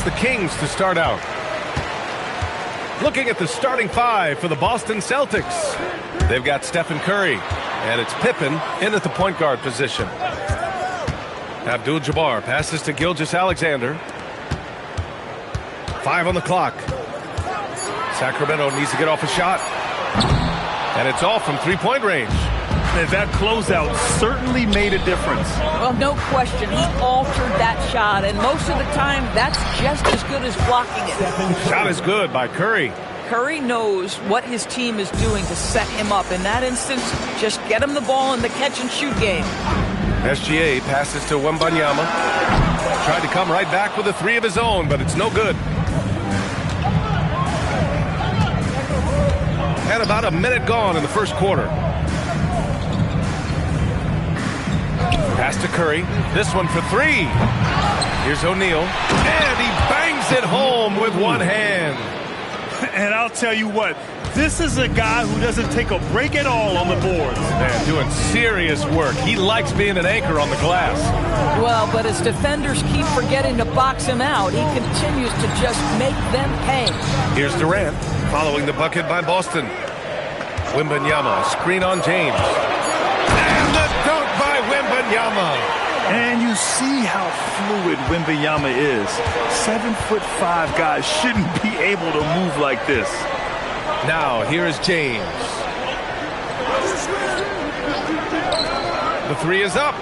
the Kings to start out. Looking at the starting five for the Boston Celtics. They've got Stephen Curry, and it's Pippen in at the point guard position. Abdul-Jabbar passes to Gilgeous-Alexander. 5 on the clock. Sacramento needs to get off a shot. And it's off from three-point range. And that closeout certainly made a difference. Well, no question. He altered that shot, and most of the time, that's just as good as blocking it. Shot is good by Curry. Curry knows what his team is doing to set him up. In that instance, just get him the ball in the catch-and-shoot game. SGA passes to Wembanyama. Tried to come right back with a three of his own, but it's no good. And about a minute gone in the first quarter. Pass to Curry. This one for three. Here's O'Neal. And he bangs it home with one hand. And I'll tell you what, this is a guy who doesn't take a break at all on the boards. Man, doing serious work. He likes being an anchor on the glass. Well, but as defenders keep forgetting to box him out, he continues to just make them pay. Here's Durant, following the bucket by Boston. Wembanyama, screen on James. And the dunk by Wembanyama. And you see how fluid Wembanyama is. 7'5" guys shouldn't be able to move like this. Now, here is James. The three is up.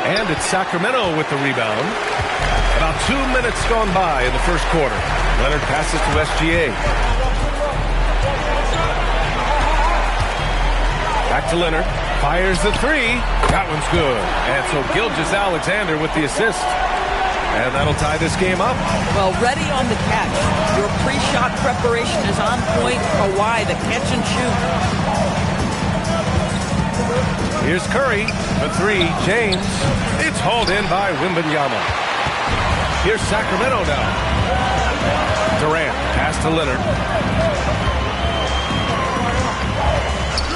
And it's Sacramento with the rebound. About 2 minutes gone by in the first quarter. Leonard passes to SGA. Back to Leonard. Fires the three. That one's good. And so Gilgeous-Alexander with the assist. And that'll tie this game up. Well, ready on the catch. Your pre-shot preparation is on point. Kawhi, the catch and shoot. Here's Curry for three. James. It's hauled in by Wembanyama. Here's Sacramento now. Durant. Pass to Leonard.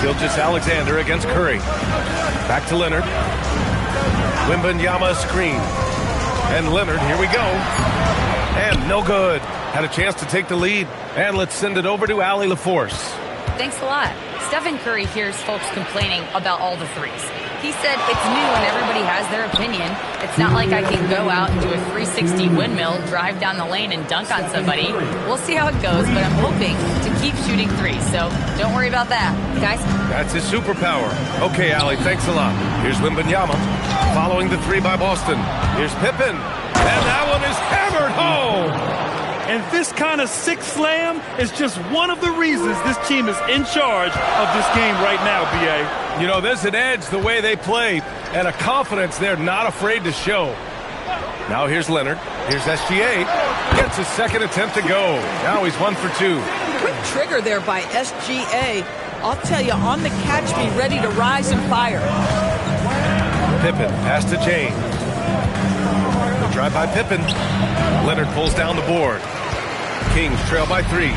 Gilgeous-Alexander against Curry. Back to Leonard. Wembanyama screen. And Leonard, here we go. And no good. Had a chance to take the lead. And let's send it over to Allie LaForce. Thanks a lot. Stephen Curry hears folks complaining about all the threes. He said it's new and everybody has their opinion. It's not like I can go out and do a 360 windmill, drive down the lane and dunk on somebody. We'll see how it goes, but I'm hoping to keep shooting threes, so don't worry about that. Guys? That's his superpower. Okay, Allie, thanks a lot. Here's Wembanyama, following the three by Boston. Here's Pippen, and that one is hammered home. And this kind of six slam is just one of the reasons this team is in charge of this game right now, B.A. You know, there's an edge the way they play and a confidence they're not afraid to show. Now here's Leonard. Here's SGA. Gets his second attempt to go. Now he's 1 for 2. Quick trigger there by SGA. I'll tell you, on the catch, be ready to rise and fire. Pippen, pass to James. The drive by Pippen. Leonard pulls down the board. Kings trail by 3.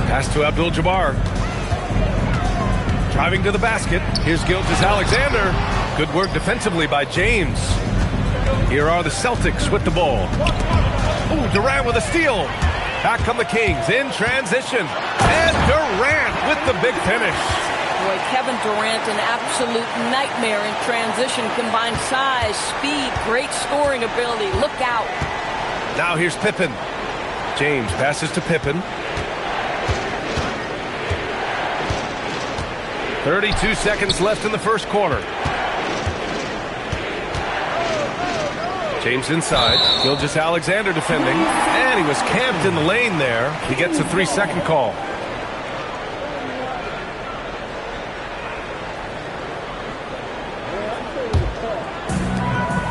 Pass to Abdul-Jabbar. Driving to the basket. Here's Gilgeous-Alexander. Good work defensively by James. Here are the Celtics with the ball. Ooh, Durant with a steal. Back come the Kings in transition. And Durant with the big finish. Boy, Kevin Durant, an absolute nightmare in transition. Combined size, speed, great scoring ability. Look out. Now here's Pippen. James passes to Pippen. 32 seconds left in the first quarter. James inside. Gilgeous-Alexander defending. And he was camped in the lane there. He gets a 3-second call.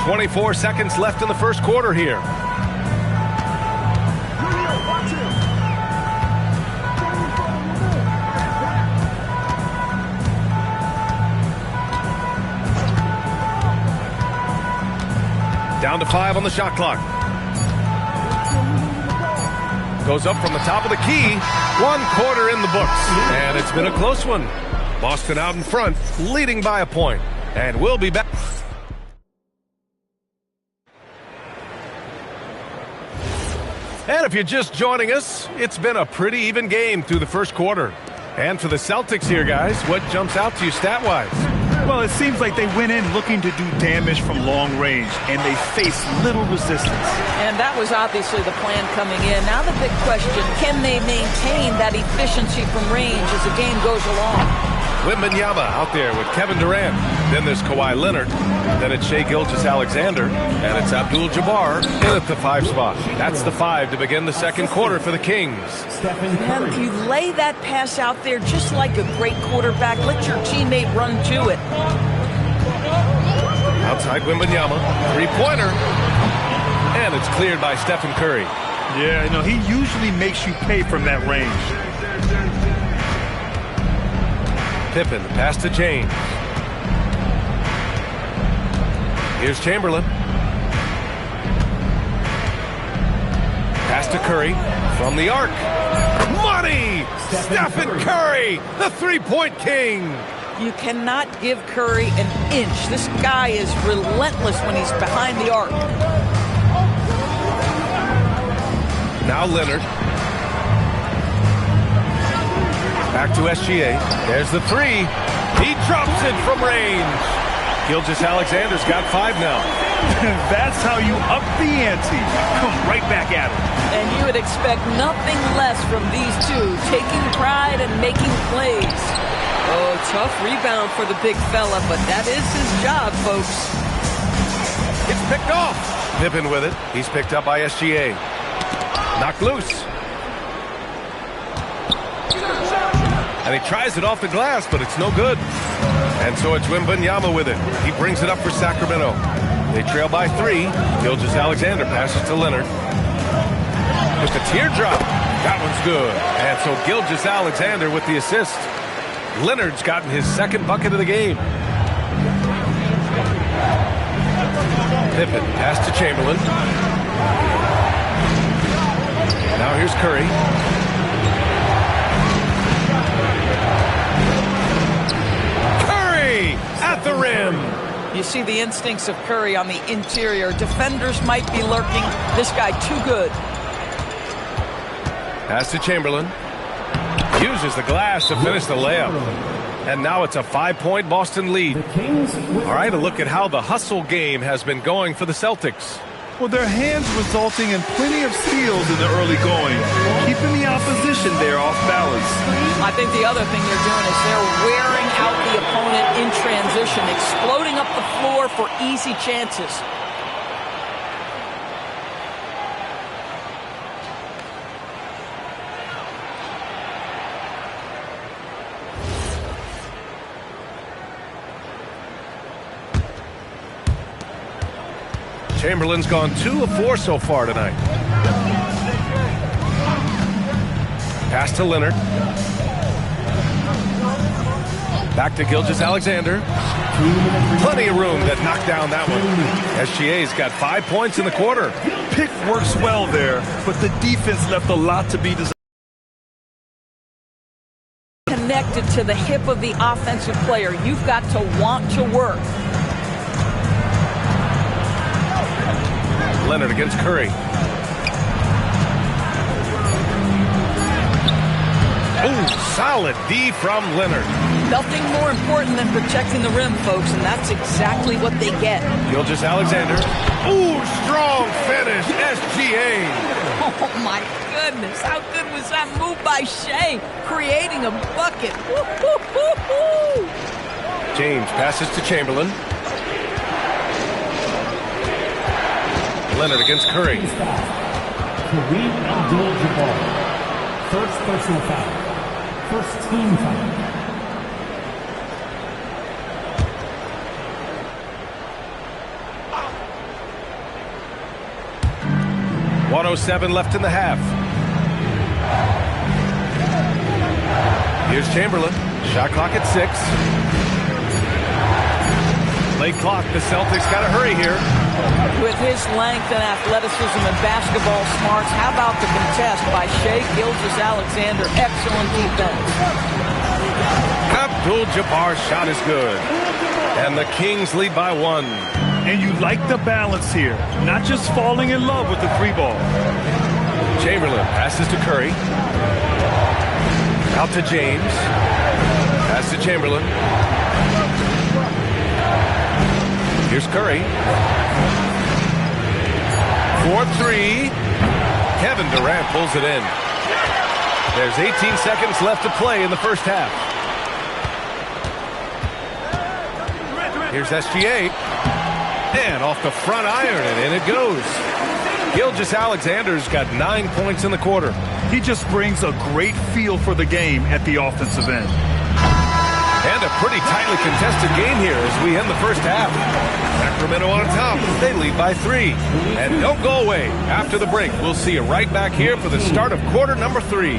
.24 seconds left in the first quarter here. Down to 5 on the shot clock. Goes up from the top of the key. 1 quarter in the books. And it's been a close one. Boston out in front, leading by a point. And we'll be back. And if you're just joining us, it's been a pretty even game through the first quarter. And for the Celtics here, guys, what jumps out to you stat-wise? Well, it seems like they went in looking to do damage from long range, and they faced little resistance. And that was obviously the plan coming in. Now the big question, can they maintain that efficiency from range as the game goes along? Wembanyama out there with Kevin Durant. Then there's Kawhi Leonard. Then it's Shai Gilgeous-Alexander. And it's Abdul-Jabbar in at the 5 spot. That's the 5 to begin the second quarter for the Kings. And you lay that pass out there just like a great quarterback. Let your teammate run to it. Outside Wembanyama. Three-pointer. And it's cleared by Stephen Curry. Yeah, he usually makes you pay from that range. Pippen, pass to James. Here's Chamberlain. Pass to Curry from the arc. Money! Stephen Curry, the three-point king. You cannot give Curry an inch. This guy is relentless when he's behind the arc. Now Leonard. Back to SGA. There's the 3. He drops it from range. Gilgeous-Alexander's got 5 now. That's how you up the ante. Come right back at it. And you would expect nothing less from these two, taking pride and making plays. Oh, tough rebound for the big fella, but that is his job, folks. It's picked off. Pippen with it. He's picked up by SGA. Knocked loose. And he tries it off the glass, but it's no good. And so it's Wembanyama with it. He brings it up for Sacramento. They trail by 3. Gilgeous-Alexander passes to Leonard. With the teardrop. That one's good. And so Gilgeous-Alexander with the assist. Leonard's gotten his second bucket of the game. Pippen pass to Chamberlain. Now here's Curry. At the rim. You see the instincts of Curry on the interior. Defenders might be lurking. This guy too good. Pass to Chamberlain. Uses the glass to finish the layup. And now it's a 5-point Boston lead. All right, a look at how the hustle game has been going for the Celtics. Well, their hands resulting in plenty of steals in the early going, keeping the opposition there off balance. I think the other thing they're doing is they're wearing out the opponent in transition, exploding up the floor for easy chances. Chamberlain's gone 2 of 4 so far tonight. Pass to Leonard. Back to Gilgeous-Alexander. Plenty of room that knocked down that one. SGA's got 5 points in the quarter. Pick works well there, but the defense left a lot to be desired. Connected to the hip of the offensive player. You've got to want to work. Leonard against Curry. Oh, solid D from Leonard. Nothing more important than protecting the rim, folks, and that's exactly what they get. Gilgeous-Alexander. Ooh, strong finish, SGA. Oh, my goodness. How good was that move by Shai, creating a bucket? Woo-hoo-hoo-hoo. James passes to Chamberlain. Leonard against Curry. Kareem Abdul-Jabbar. First personal foul. First team foul. .107 left in the half. Here's Chamberlain. Shot clock at 6. Late clock. The Celtics got to hurry here. With his length and athleticism and basketball smarts, how about the contest by Shai Gilgeous-Alexander? Excellent defense. Abdul-Jabbar's shot is good. And the Kings lead by 1. And you like the balance here, not just falling in love with the 3 ball. Chamberlain passes to Curry. Out to James. Pass to Chamberlain. Here's Curry. 4-3. Kevin Durant pulls it in. There's 18 seconds left to play in the first half. Here's SGA. And off the front iron, and in it goes. Gilgeous-Alexander's got 9 points in the quarter. He just brings a great feel for the game at the offensive end. And a pretty tightly contested game here as we end the first half. Sacramento on top. They lead by 3. And don't go away. After the break, we'll see you right back here for the start of quarter number 3.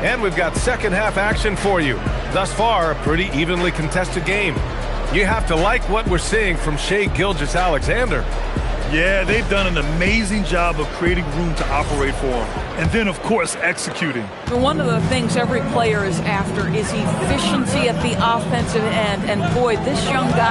And we've got second half action for you. Thus far, a pretty evenly contested game. You have to like what we're seeing from Shai Gilgeous-Alexander. Yeah, they've done an amazing job of creating room to operate for him. And then, of course, executing. One of the things every player is after is efficiency at the offensive end. And boy, this young guy